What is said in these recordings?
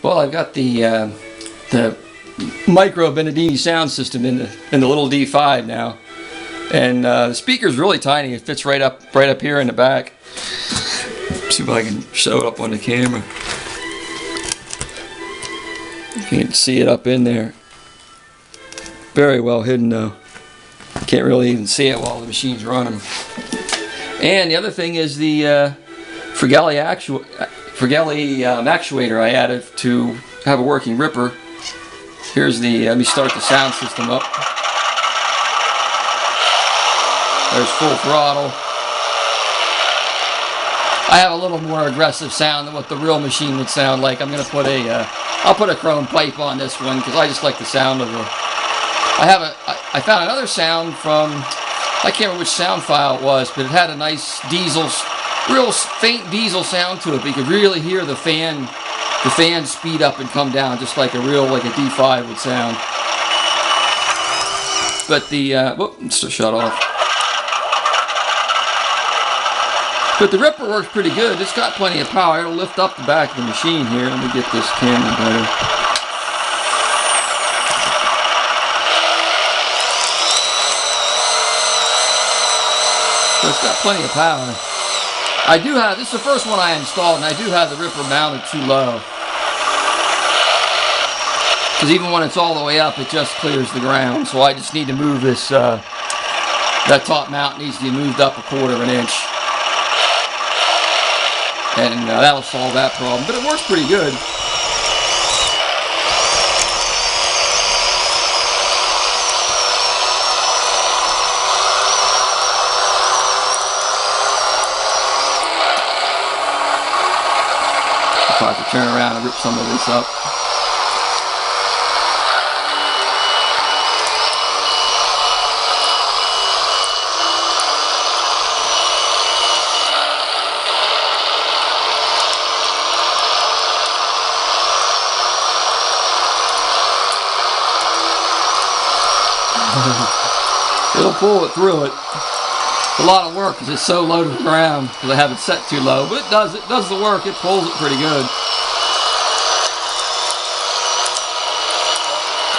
Well, I've got the micro Benedini sound system in the little D5 now, and the speaker's really tiny. It fits right up here in the back. See if I can show it up on the camera. You can see it up in there. Very well hidden though. Can't really even see it while the machine's running. And the other thing is the Firgelli actuator I added to have a working ripper. Here's the, let me start the sound system up. There's full throttle. I have a little more aggressive sound than what the real machine would sound like. I'm going to put I'll put a chrome pipe on this one because I just like the sound of the, I found another sound from, I can't remember which sound file it was, but it had a nice diesel, real faint diesel sound to it, but you could really hear the fan speed up and come down just like a D5 would sound. But the, whoops, shut off. But the ripper works pretty good. It's got plenty of power. It'll lift up the back of the machine here. Let me get this camera better. So it's got plenty of power. I do have, this is the first one I installed, and I do have the ripper mounted too low. Because even when it's all the way up, it just clears the ground. So I just need to move this, that top mount needs to be moved up 1/4 inch. And that'll solve that problem. But it works pretty good. If I have to turn around and rip some of this up. It'll pull it through it. It's a lot of work because it's so low to the ground because I have it set too low, but it does the work. It pulls it pretty good.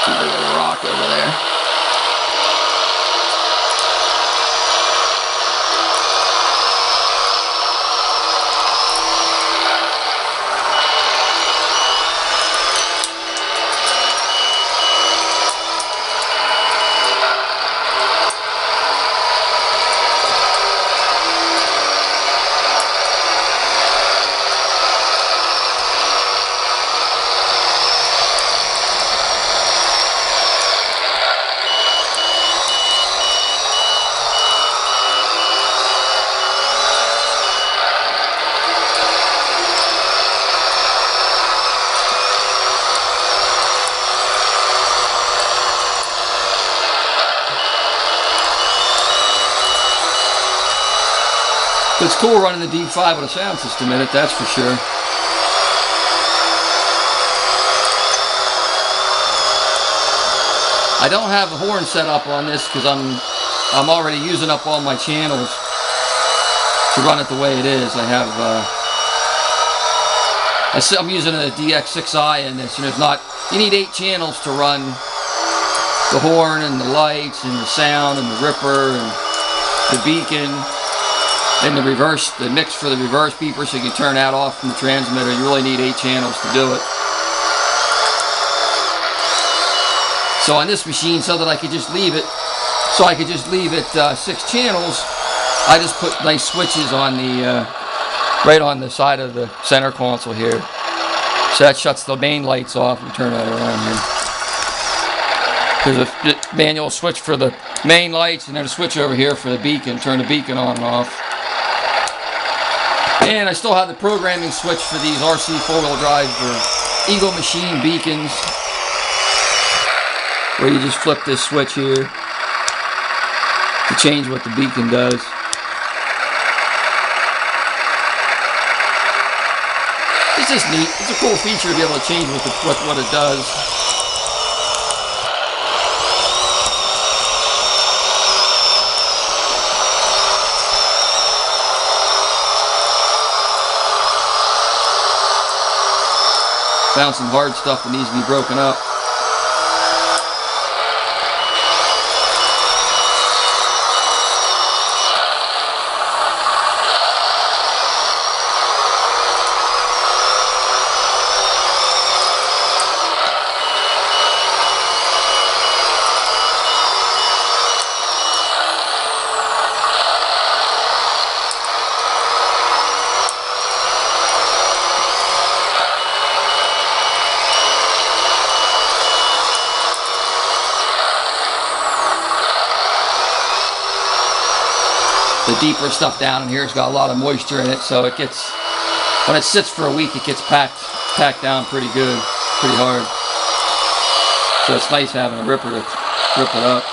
There's a little rock over there. It's cool running the D5 with a sound system in it, that's for sure. I don't have the horn set up on this because I'm already using up all my channels to run it the way it is. I have I'm using a DX6i in this, and there's not, you need 8 channels to run the horn and the lights and the sound and the ripper and the beacon. And the mix for the reverse beeper, so you can turn that off from the transmitter. You really need 8 channels to do it. So on this machine, so that I could just leave it, 6 channels, I just put nice switches on the, right on the side of the center console here. So that shuts the main lights off. Let me turn that around here. There's a manual switch for the main lights, and then a switch over here for the beacon, turn the beacon on and off. And I still have the programming switch for these RC 4-wheel drive or Eagle Machine beacons, where you just flip this switch here to change what the beacon does. It's just neat. It's a cool feature to be able to change what it does. Found some hard stuff that needs to be broken up. The deeper stuff down in here has got a lot of moisture in it, so it gets, when it sits for a week, it gets packed down pretty good, pretty hard. So it's nice having a ripper to rip it up.